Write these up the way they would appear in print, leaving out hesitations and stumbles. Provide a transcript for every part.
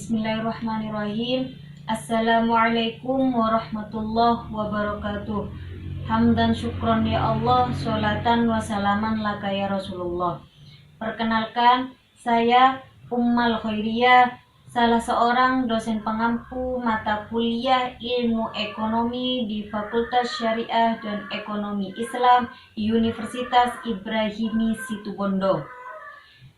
Bismillahirrahmanirrahim. Assalamualaikum warahmatullahi wabarakatuh. Hamdan syukron ya Allah, sholatan wa salaman laka ya Rasulullah. Perkenalkan, saya Ummal Khairiyah, salah seorang dosen pengampu mata kuliah Ilmu Ekonomi di Fakultas Syariah dan Ekonomi Islam Universitas Ibrahimi Situbondo.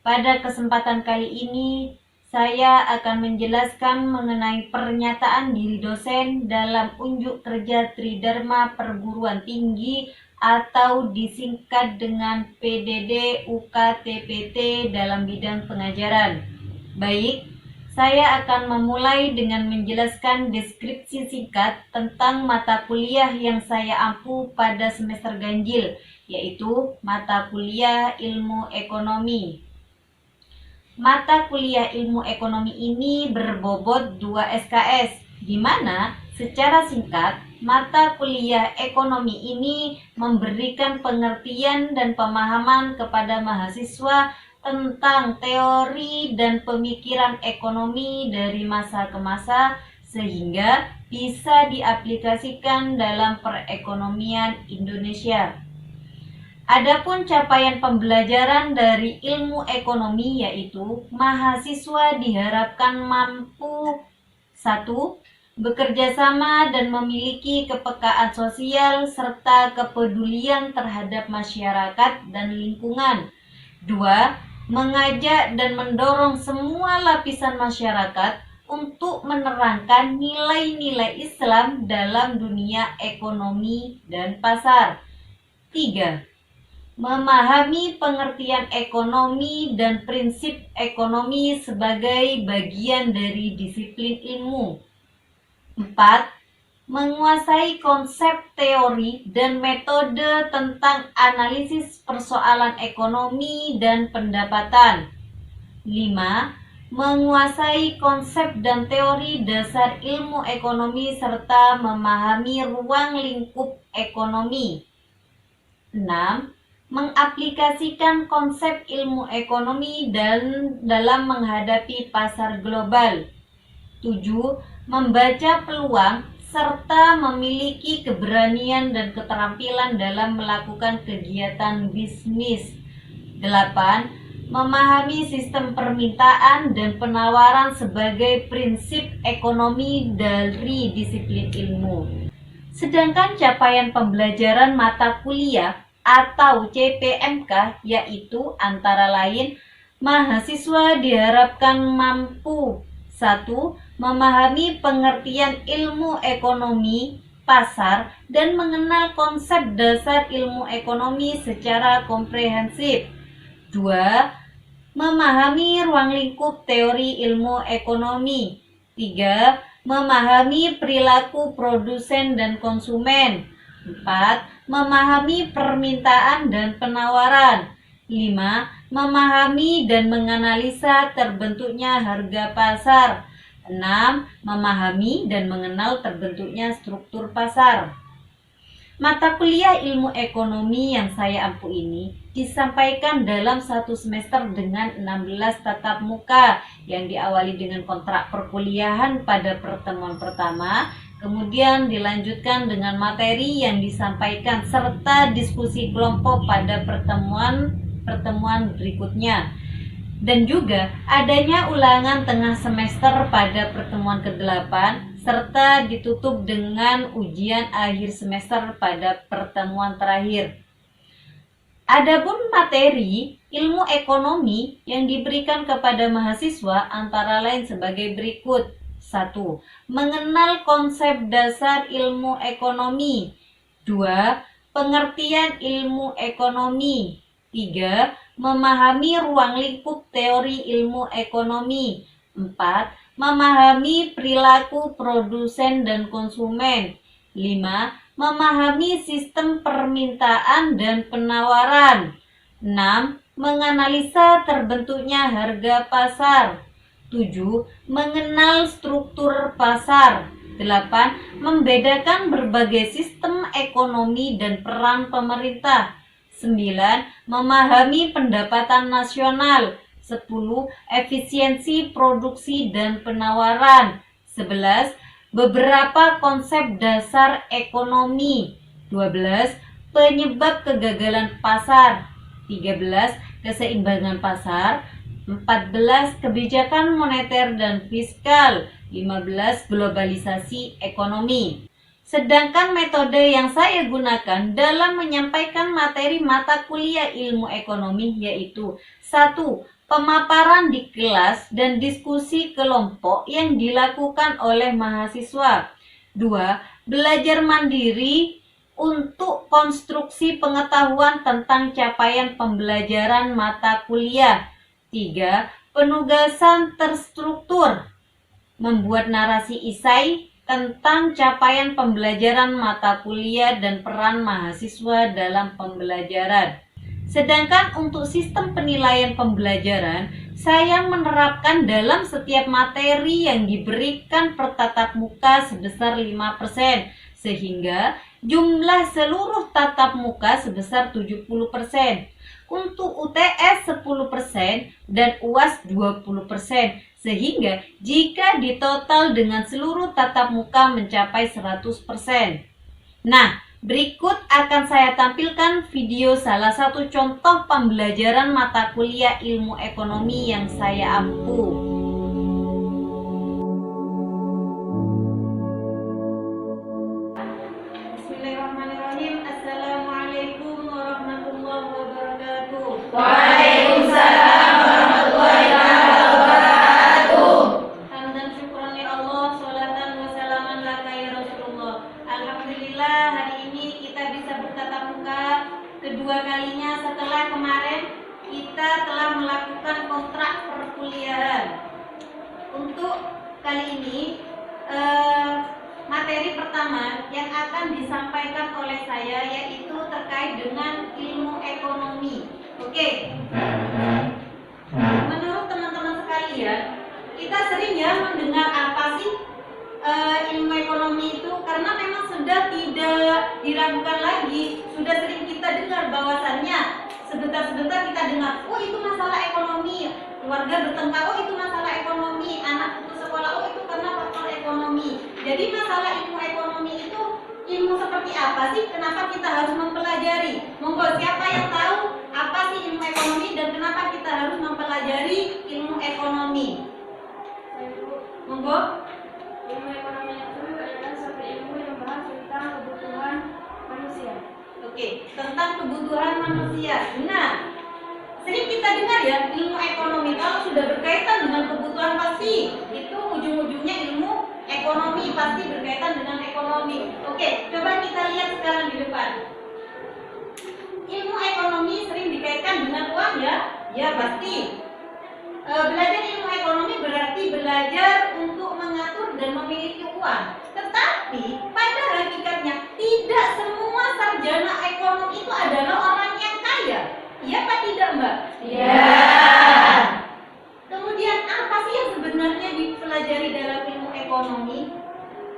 Pada kesempatan kali ini, saya akan menjelaskan mengenai pernyataan diri dosen dalam unjuk kerja Tridharma Perguruan Tinggi atau disingkat dengan PDD UKTPT dalam bidang pengajaran. Baik, saya akan memulai dengan menjelaskan deskripsi singkat tentang mata kuliah yang saya ampu pada semester ganjil, yaitu mata kuliah Ilmu Ekonomi. Mata kuliah Ilmu Ekonomi ini berbobot 2 SKS, di mana secara singkat mata kuliah ekonomi ini memberikan pengertian dan pemahaman kepada mahasiswa tentang teori dan pemikiran ekonomi dari masa ke masa sehingga bisa diaplikasikan dalam perekonomian Indonesia. Adapun capaian pembelajaran dari ilmu ekonomi yaitu mahasiswa diharapkan mampu 1. Bekerja sama dan memiliki kepekaan sosial serta kepedulian terhadap masyarakat dan lingkungan. 2. Mengajak dan mendorong semua lapisan masyarakat untuk menerangkan nilai-nilai Islam dalam dunia ekonomi dan pasar. 3. Memahami pengertian ekonomi dan prinsip ekonomi sebagai bagian dari disiplin ilmu. 4. Menguasai konsep teori dan metode tentang analisis persoalan ekonomi dan pendapatan. 5. Menguasai konsep dan teori dasar ilmu ekonomi serta memahami ruang lingkup ekonomi. 6. Mengaplikasikan konsep ilmu ekonomi dalam menghadapi pasar global. 7. Membaca peluang serta memiliki keberanian dan keterampilan dalam melakukan kegiatan bisnis. 8. Memahami sistem permintaan dan penawaran sebagai prinsip ekonomi dari disiplin ilmu. Sedangkan capaian pembelajaran mata kuliah atau CPMK yaitu antara lain mahasiswa diharapkan mampu 1. Memahami pengertian ilmu ekonomi pasar dan mengenal konsep dasar ilmu ekonomi secara komprehensif. 2. Memahami ruang lingkup teori ilmu ekonomi. 3. Memahami perilaku produsen dan konsumen. 4. Memahami permintaan dan penawaran. 5. Memahami dan menganalisa terbentuknya harga pasar. 6. Memahami dan mengenal terbentuknya struktur pasar. Mata kuliah ilmu ekonomi yang saya ampu ini disampaikan dalam satu semester dengan 16 tatap muka yang diawali dengan kontrak perkuliahan pada pertemuan pertama, kemudian dilanjutkan dengan materi yang disampaikan serta diskusi kelompok pada pertemuan berikutnya. Dan juga adanya ulangan tengah semester pada pertemuan ke-8 serta ditutup dengan ujian akhir semester pada pertemuan terakhir. Adapun materi ilmu ekonomi yang diberikan kepada mahasiswa antara lain sebagai berikut. 1. Mengenal konsep dasar ilmu ekonomi. 2. Pengertian ilmu ekonomi. 3. Memahami ruang lingkup teori ilmu ekonomi. 4. Memahami perilaku produsen dan konsumen. 5. Memahami sistem permintaan dan penawaran. 6. Menganalisa terbentuknya harga pasar. 7. Mengenal struktur pasar. 8. Membedakan berbagai sistem ekonomi dan peran pemerintah. 9. Memahami pendapatan nasional. 10. Efisiensi produksi dan penawaran. 11. Beberapa konsep dasar ekonomi. 12. Penyebab kegagalan pasar. 13. Keseimbangan pasar. 14. Kebijakan moneter dan fiskal. 15. Globalisasi ekonomi. Sedangkan metode yang saya gunakan dalam menyampaikan materi mata kuliah ilmu ekonomi yaitu 1. Pemaparan di kelas dan diskusi kelompok yang dilakukan oleh mahasiswa. 2. Belajar mandiri untuk konstruksi pengetahuan tentang capaian pembelajaran mata kuliah. 3. Penugasan terstruktur, membuat narasi esai tentang capaian pembelajaran mata kuliah dan peran mahasiswa dalam pembelajaran. Sedangkan untuk sistem penilaian pembelajaran, saya menerapkan dalam setiap materi yang diberikan bertatap muka sebesar 5%, sehingga jumlah seluruh tatap muka sebesar 70%. Untuk UTS 10% dan UAS 20%, sehingga jika ditotal dengan seluruh tatap muka mencapai 100%. Nah, berikut akan saya tampilkan video salah satu contoh pembelajaran mata kuliah ilmu ekonomi yang saya ampu. Bismillahirrahmanirrahim. Assalamualaikum warahmatullahi wabarakatuh. Waalaikumsalam warahmatullahi wabarakatuh. Hamdan syukran ya Allah, sholatan wa salaman laka ya Rasulullah. Alhamdulillah, hari ini kita bisa bertatap muka kedua kalinya setelah kemarin kita telah melakukan kontrak perkuliahan. Untuk kali ini materi pertama yang akan disampaikan oleh saya yaitu terkait dengan ilmu ekonomi. Oke. Menurut teman-teman sekalian, kita sering ya mendengar apa sih ilmu ekonomi itu, karena memang sudah tidak diragukan lagi, sudah sering kita dengar bahwasannya sebentar-sebentar kita dengar, oh itu masalah ekonomi, keluarga bertengkar, oh itu masalah ekonomi, anak putus sekolah, oh itu karena faktor ekonomi. Jadi masalah ilmu ekonomi itu ilmu seperti apa sih? Kenapa kita harus mempelajari? Monggo, siapa yang tahu apa sih ilmu ekonomi dan kenapa kita harus mempelajari ilmu ekonomi? Monggo. Ilmu ekonomi itu adalah suatu ilmu yang membahas tentang kebutuhan manusia. Oke, tentang kebutuhan manusia. Nah, sering kita dengar ya ilmu ekonomi kalau sudah berkaitan dengan kebutuhan pasti itu ujung-ujungnya ilmu ekonomi, pasti berkaitan dengan ekonomi. Oke, coba kita lihat sekarang di depan. Ilmu ekonomi sering dikaitkan dengan uang ya? Ya pasti. Belajar ilmu ekonomi berarti belajar untuk mengatur dan memiliki uang. Tetapi pada hakikatnya tidak semua sarjana ekonomi itu adalah orang yang kaya. Iya apa tidak, Mbak? Iya. Kemudian apa sih yang sebenarnya dipelajari dalam ilmu ekonomi?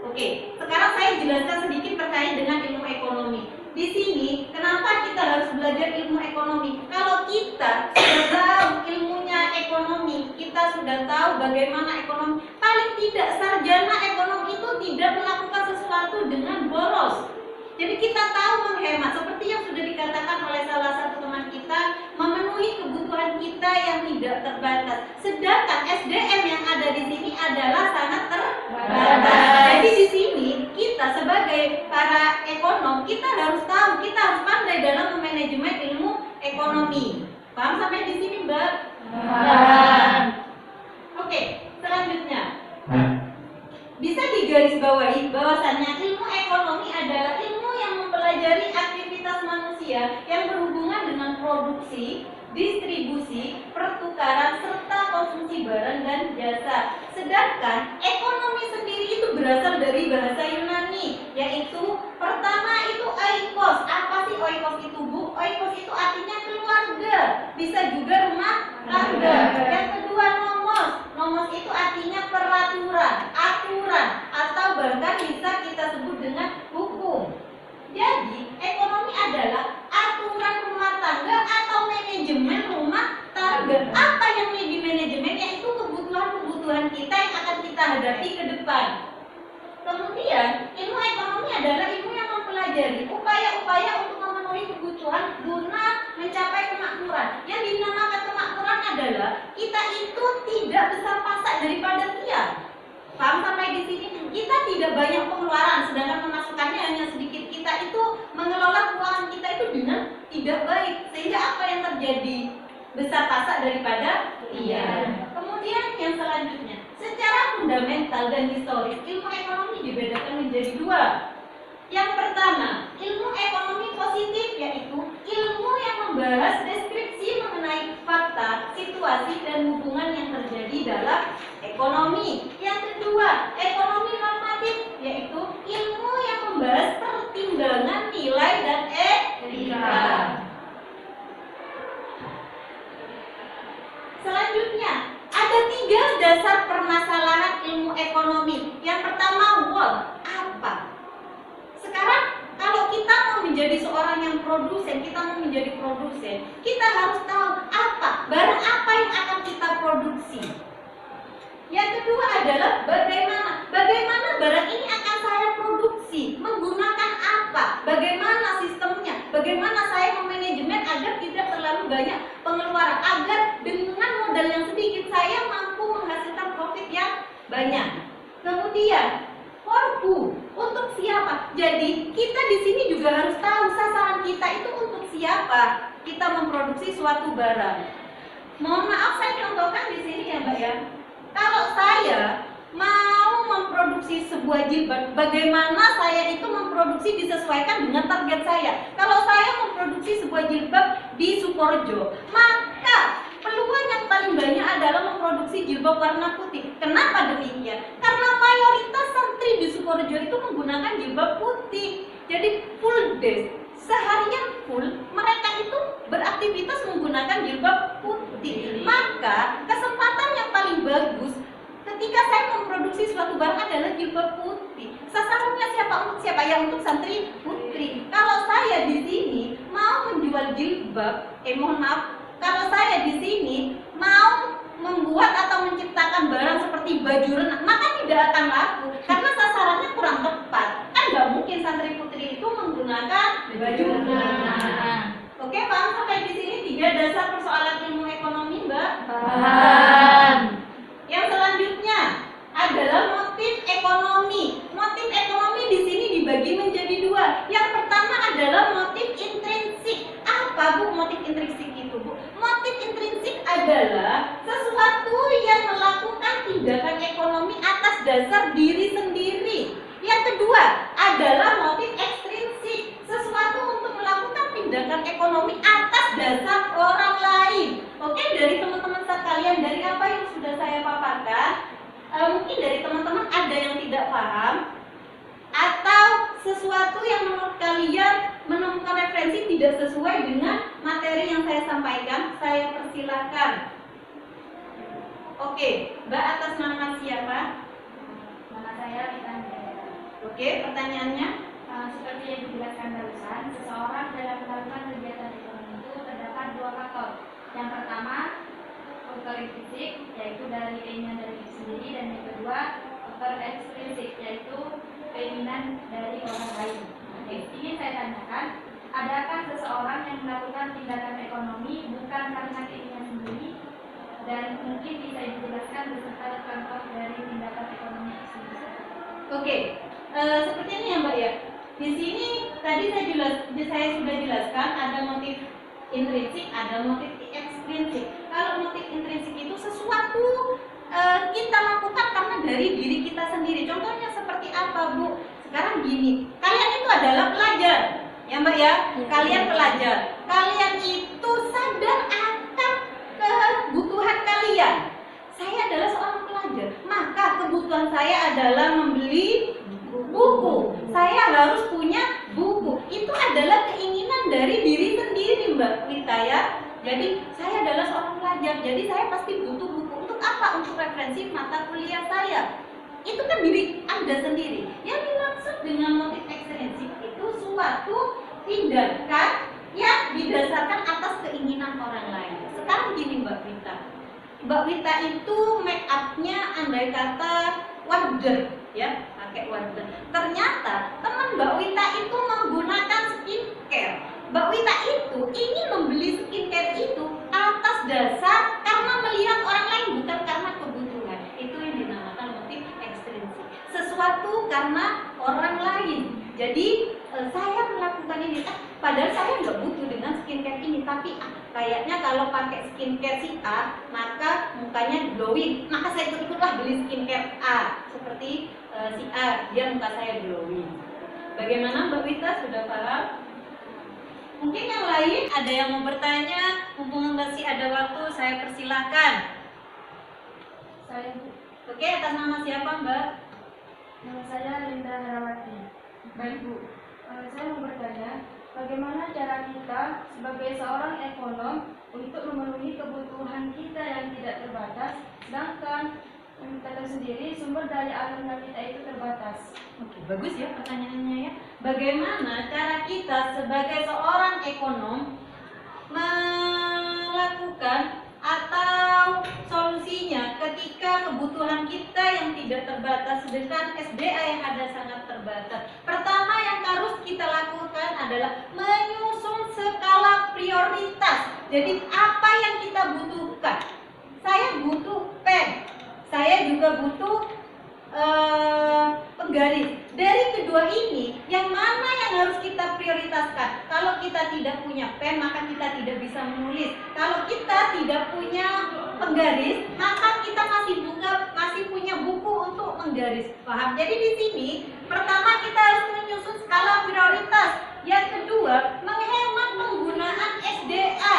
Oke, sekarang saya jelaskan sedikit terkait dengan ilmu ekonomi. Di sini, kenapa kita harus belajar ilmu ekonomi? Kalau kita sudah tahu ilmunya ekonomi, kita sudah tahu bagaimana ekonomi, paling tidak sarjana ekonomi itu tidak melakukan sesuatu dengan boros. Jadi kita tahu menghemat, seperti yang sudah dikatakan oleh salah satu teman kita, memenuhi kebutuhan kita yang tidak terbatas. Sedangkan SDM yang ada di sini adalah sangat terbatas. Jadi di sini kita sebagai para ekonom, kita harus tahu, kita harus pandai dalam memanajemen ilmu ekonomi. Paham sampai di sini, Mbak? Paham. Oke, selanjutnya bisa digarisbawahi bahwasannya ilmu ekonomi adalah ilmu yang mempelajari aktivitas manusia yang berhubungan dengan produksi, distribusi, pertukaran, serta konsumsi barang dan jasa. Sedangkan ekonomi sendiri itu berasal dari bahasa Yunani, yaitu pertama itu oikos. Apa sih oikos itu, Bu? Oikos itu artinya keluarga, bisa juga rumah tangga. Yang kedua nomos. Nomos itu artinya peraturan, aturan, atau bahkan bisa kita sebut dengan hukum. Jadi, ekonomi adalah aturan rumah tangga atau manajemen rumah tangga. Apa yang kita hadapi ke depan. Kemudian, ilmu ekonomi adalah ilmu yang mempelajari upaya-upaya untuk memenuhi kebutuhan guna mencapai kemakmuran. Yang dinamakan kemakmuran adalah kita itu tidak besar pasak daripada tiang. Paham sampai di sini? Kita tidak banyak pengeluaran, sedangkan pemasukannya hanya sedikit. Kita itu mengelola keuangan kita itu dengan tidak baik, sehingga apa yang terjadi? Besar pasak daripada tiang. Kemudian yang selanjutnya, secara fundamental dan historis, ilmu ekonomi dibedakan menjadi dua. Yang pertama, ilmu ekonomi positif, yaitu ilmu yang membahas deskripsi mengenai fakta, situasi, dan hubungan yang terjadi dalam ekonomi. Yang kedua, ekonomi normatif, yaitu ilmu yang membahas pertimbangan nilai dan etika. Selanjutnya, ada 3 dasar permasalahan ilmu ekonomi. Yang pertama, what? Apa? Sekarang kalau kita mau menjadi seorang yang produsen, kita mau menjadi produsen, kita harus tahu apa, barang apa yang akan kita produksi. Yang kedua adalah bagaimana barang ini akan saya produksi, menggunakan apa, bagaimana sistemnya, bagaimana saya memanajemen agar tidak terlalu banyak pengeluaran, agar dengan modal yang sedikit saya mampu menghasilkan profit yang banyak. Kemudian for who? Untuk siapa? Jadi kita di sini juga harus tahu sasaran kita itu untuk siapa. Kita memproduksi suatu barang. Mohon maaf saya contohkan di sini ya Mbak ya. Kalau saya mau memproduksi sebuah jilbab, bagaimana saya itu memproduksi disesuaikan dengan target saya. Kalau saya memproduksi sebuah jilbab di Sukorejo, maka peluang yang paling banyak adalah memproduksi jilbab warna putih. Kenapa demikian? Karena mayoritas santri di Sukorejo itu menggunakan jilbab putih. Jadi full day, seharian full mereka itu beraktivitas menggunakan jilbab putih. Maka kesempatan yang paling bagus ketika saya memproduksi suatu barang adalah jilbab putih. Sasarannya siapa? Untuk siapa? Ya untuk santri putri. Kalau saya di sini mau menjual jilbab, mohon maaf, kalau saya di sini mau membuat atau menciptakan barang seperti baju renang, maka tidak akan laku karena sasarannya kurang tepat. Kan nggak mungkin santri putri itu menggunakan baju renang. Oke, paham sampai di sini 3 dasar persoalan ilmu ekonomi, Mbak? Paham. Yang selanjutnya adalah motif ekonomi. Motif ekonomi di sini dibagi menjadi 2. Yang pertama adalah motif intrinsik. Apa Bu motif intrinsik itu, Bu? Motif intrinsik adalah sesuatu yang melakukan tindakan ekonomi atas dasar diri sendiri. Yang kedua adalah motif ekstrinsik, sesuatu untuk melakukan tindakan ekonomi atas dasar orang lain. Oke, dari teman-teman sekalian, dari apa yang sudah saya paparkan, mungkin dari teman-teman ada yang tidak paham atau sesuatu yang menurut kalian menemukan referensi tidak sesuai dengan materi yang saya sampaikan, saya persilakan. Oke, Mbak atas nama siapa? Nama saya Rita. Oke, pertanyaannya? Seperti yang dijelaskan barusan, seseorang dalam melakukan kegiatan ekonomi itu terdapat 2 faktor. Yang pertama, faktor intrinsik, yaitu dari keinginan dari diri sendiri, dan yang kedua, faktor ekstrinsik, yaitu keinginan dari orang lain. Oke, ini saya tanyakan, adakah seseorang yang melakukan tindakan ekonomi bukan karena keinginan sendiri, dan mungkin bisa dijelaskan beserta contoh dari tindakan ekonomi tersebut? Oke, seperti ini ya Mbak ya. Di sini tadi saya sudah jelaskan ada motif intrinsik, ada motif ekstrinsik. Kalau motif intrinsik itu sesuatu kita lakukan karena dari diri kita sendiri. Contohnya seperti apa Bu? Sekarang gini, kalian itu adalah pelajar, ya Mbak ya. Kalian pelajar, kalian itu sadar akan kebutuhan kalian. Saya adalah seorang pelajar, maka kebutuhan saya adalah membeli buku. Saya harus punya buku. Itu adalah keinginan dari diri sendiri Mbak Rita ya. Jadi saya adalah seorang pelajar, jadi saya pasti butuh buku. Untuk apa? Untuk referensi mata kuliah saya. Itu kan diri Anda sendiri. Yang dimaksud dengan motif ekstrinsik itu suatu tindakan yang didasarkan atas keinginan orang lain. Sekarang gini Mbak Rita, Mbak Wita itu make upnya andai kata Wonder, ya, pakai Wonder. Ternyata teman Mbak Wita itu menggunakan skincare. Mbak Wita itu ingin membeli skincare itu atas dasar karena melihat orang lain, bukan karena kebutuhan. Itu yang dinamakan motif ekstrinsik. Sesuatu karena orang lain. Jadi saya melakukan ini, padahal saya nggak butuh dengan skincare ini, tapi kayaknya kalau pakai skincare si A maka mukanya glowing, maka saya ikut-ikutlah beli skincare A seperti si A, dia muka saya glowing. Bagaimana Mbak Wita, sudah paham? Mungkin yang lain ada yang mau bertanya, mumpung masih ada waktu, saya persilahkan. Saya Oke, atas nama siapa Mbak? Nama saya Linda Herawati. Baik Bu, saya mau bertanya, bagaimana cara kita sebagai seorang ekonom untuk memenuhi kebutuhan kita yang tidak terbatas, sedangkan kita tahu sendiri sumber daya alam kita itu terbatas. Oke, bagus ya pertanyaannya ya. Bagaimana cara kita sebagai seorang ekonom melakukan atau solusinya ketika kebutuhan kita yang tidak terbatas sedangkan SDA yang ada sangat terbatas. Pertama yang harus kita lakukan adalah menyusun skala prioritas. Jadi apa yang kita butuhkan? Saya butuh pen, saya juga butuh penggaris. Dari kedua ini, yang mana yang harus kita prioritaskan? Kalau kita tidak punya pen, maka kita tidak bisa menulis. Kalau kita tidak punya penggaris, maka kita masih punya buku untuk menggaris. Paham? Jadi di sini, pertama kita harus menyusun skala prioritas. Yang kedua, menghemat penggunaan SDA.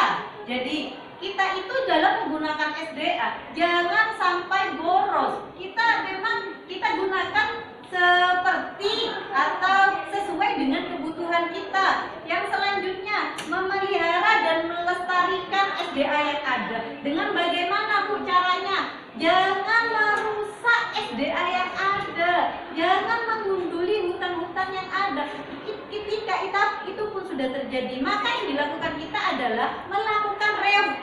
Jadi kita itu dalam menggunakan SDA jangan sampai boros. Kita gunakan seperti atau sesuai dengan kebutuhan kita. Yang selanjutnya, memelihara dan melestarikan SDA yang ada. Dengan bagaimana Bu caranya? Jangan merusak SDA yang ada, jangan mengunduli hutan-hutan yang ada. Ketika itu pun sudah terjadi, maka yang dilakukan kita adalah melakukan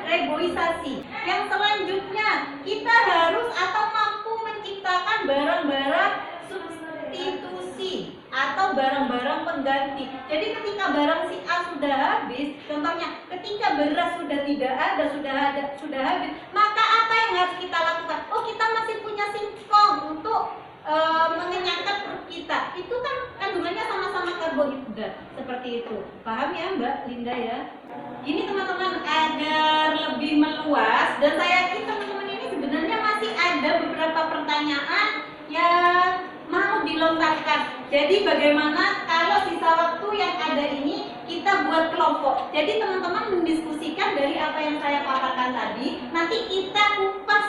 reboisasi. Yang selanjutnya, kita harus atau mampu menciptakan barang-barang substitusi atau barang-barang pengganti. Jadi ketika barang si A sudah habis, contohnya ketika beras sudah tidak ada, sudah habis, maka apa yang harus kita lakukan? Oh, kita masih punya singkong untuk mengenyangkan perut kita. Itu kan kandungannya sama-sama karbohidrat. Seperti itu. Paham ya Mbak Linda ya? Ini teman-teman agar lebih meluas, dan saya yakin teman-teman ini sebenarnya masih ada beberapa pertanyaan yang mau dilontarkan. Jadi bagaimana kalau sisa waktu yang ada ini kita buat kelompok. Jadi teman-teman mendiskusikan dari apa yang saya paparkan tadi, nanti kita kupas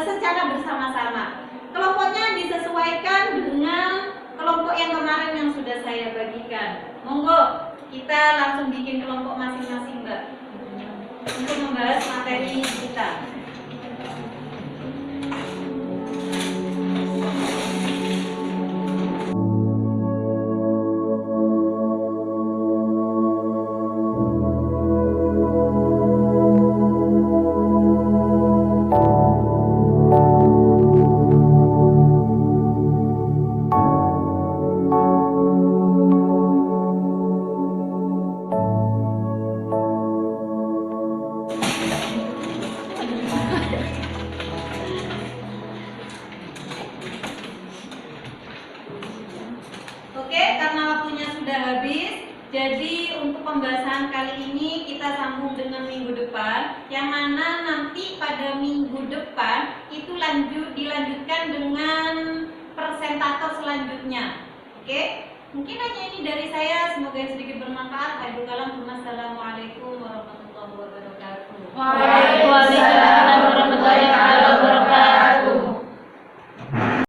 secara bersama-sama. Kelompoknya disesuaikan dengan kelompok yang kemarin yang sudah saya bagikan. Monggo kita langsung bikin kelompok masing-masing Mbak untuk membahas materi kita. Oke, karena waktunya sudah habis, jadi untuk pembahasan kali ini kita sambung dengan minggu depan, yang mana nanti pada minggu depan itu dilanjutkan dengan presentator selanjutnya. Oke, mungkin hanya ini dari saya, semoga sedikit bermanfaat. Assalamualaikum warahmatullahi wabarakatuh.